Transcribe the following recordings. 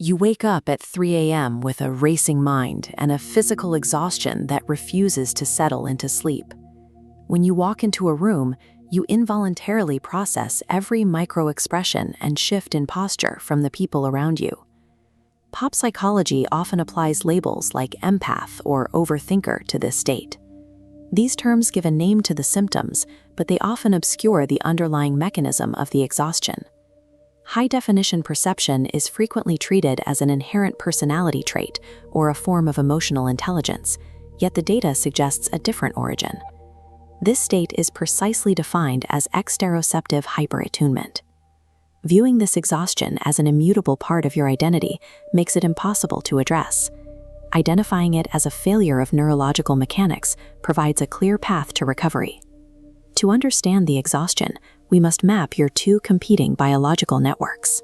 You wake up at 3 a.m. with a racing mind and a physical exhaustion that refuses to settle into sleep. When you walk into a room, you involuntarily process every micro-expression and shift in posture from the people around you. Pop psychology often applies labels like empath or overthinker to this state. These terms give a name to the symptoms, but they often obscure the underlying mechanism of the exhaustion. High-definition perception is frequently treated as an inherent personality trait or a form of emotional intelligence, yet the data suggests a different origin. This state is precisely defined as interoceptive hyperattunement. Viewing this exhaustion as an immutable part of your identity makes it impossible to address. Identifying it as a failure of neurological mechanics provides a clear path to recovery. To understand the exhaustion, we must map your two competing biological networks.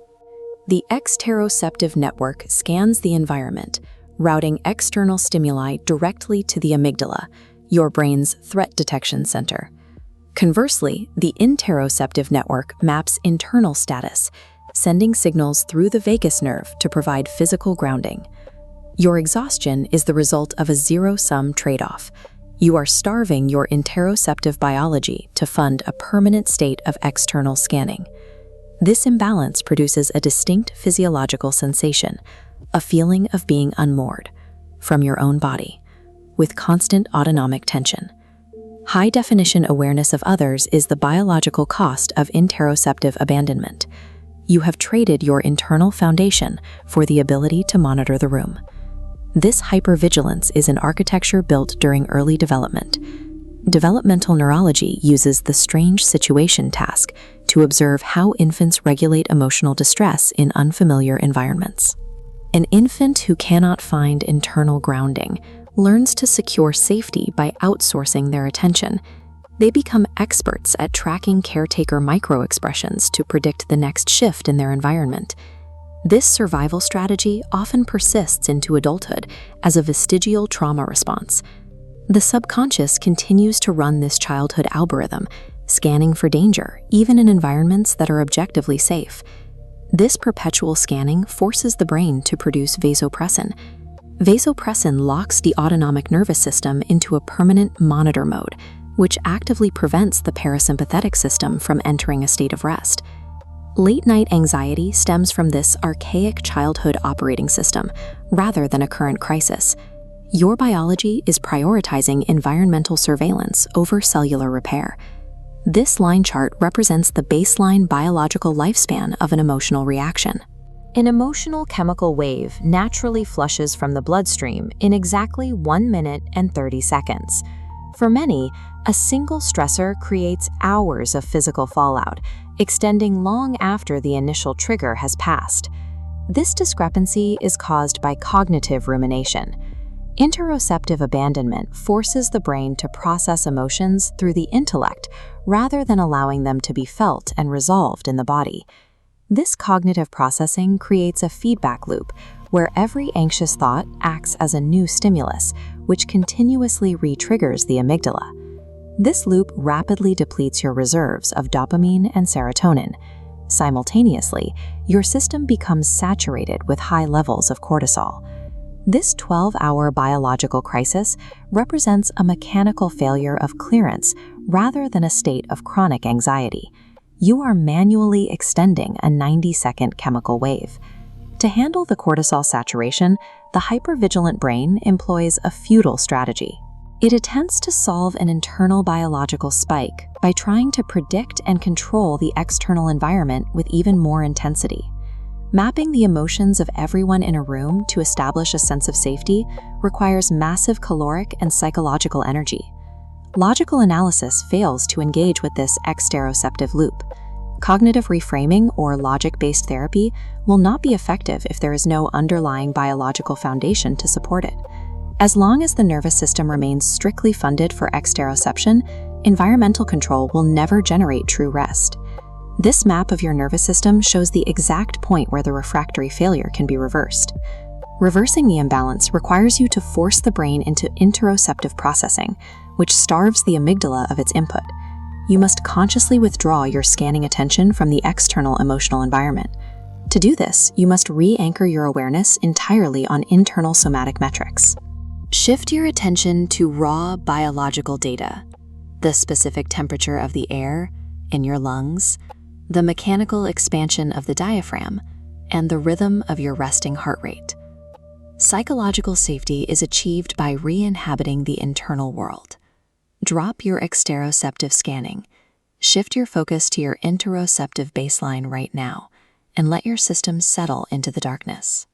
The interoceptive network scans the environment, routing external stimuli directly to the amygdala, your brain's threat detection center. Conversely, the interoceptive network maps internal status, sending signals through the vagus nerve to provide physical grounding. Your exhaustion is the result of a zero-sum trade-off. You are starving your interoceptive biology to fund a permanent state of external scanning. This imbalance produces a distinct physiological sensation, a feeling of being unmoored from your own body, with constant autonomic tension. High-definition awareness of others is the biological cost of interoceptive abandonment. You have traded your internal foundation for the ability to monitor the room. This hyper-vigilance is an architecture built during early development. Developmental neurology uses the strange situation task to observe how infants regulate emotional distress in unfamiliar environments. An infant who cannot find internal grounding learns to secure safety by outsourcing their attention. They become experts at tracking caretaker micro-expressions to predict the next shift in their environment. This survival strategy often persists into adulthood as a vestigial trauma response. The subconscious continues to run this childhood algorithm, scanning for danger, even in environments that are objectively safe. This perpetual scanning forces the brain to produce vasopressin. Vasopressin locks the autonomic nervous system into a permanent monitor mode, which actively prevents the parasympathetic system from entering a state of rest. Late-night anxiety stems from this archaic childhood operating system, rather than a current crisis. Your biology is prioritizing environmental surveillance over cellular repair. This line chart represents the baseline biological lifespan of an emotional reaction. An emotional chemical wave naturally flushes from the bloodstream in exactly 1 minute and 30 seconds. For many, a single stressor creates hours of physical fallout, extending long after the initial trigger has passed. This discrepancy is caused by cognitive rumination. Interoceptive abandonment forces the brain to process emotions through the intellect rather than allowing them to be felt and resolved in the body. This cognitive processing creates a feedback loop where every anxious thought acts as a new stimulus, which continuously re-triggers the amygdala. This loop rapidly depletes your reserves of dopamine and serotonin. Simultaneously, your system becomes saturated with high levels of cortisol. This 12-hour biological crisis represents a mechanical failure of clearance rather than a state of chronic anxiety. You are manually extending a 90-second chemical wave. To handle the cortisol saturation, the hypervigilant brain employs a futile strategy. It attempts to solve an internal biological spike by trying to predict and control the external environment with even more intensity. Mapping the emotions of everyone in a room to establish a sense of safety requires massive caloric and psychological energy. Logical analysis fails to engage with this exteroceptive loop. Cognitive reframing or logic-based therapy will not be effective if there is no underlying biological foundation to support it. As long as the nervous system remains strictly funded for exteroception, environmental control will never generate true rest. This map of your nervous system shows the exact point where the refractory failure can be reversed. Reversing the imbalance requires you to force the brain into interoceptive processing, which starves the amygdala of its input. You must consciously withdraw your scanning attention from the external emotional environment. To do this, you must re-anchor your awareness entirely on internal somatic metrics. Shift your attention to raw biological data, the specific temperature of the air in your lungs, the mechanical expansion of the diaphragm, and the rhythm of your resting heart rate. Psychological safety is achieved by re-inhabiting the internal world. Drop your exteroceptive scanning. Shift your focus to your interoceptive baseline right now, and let your system settle into the darkness.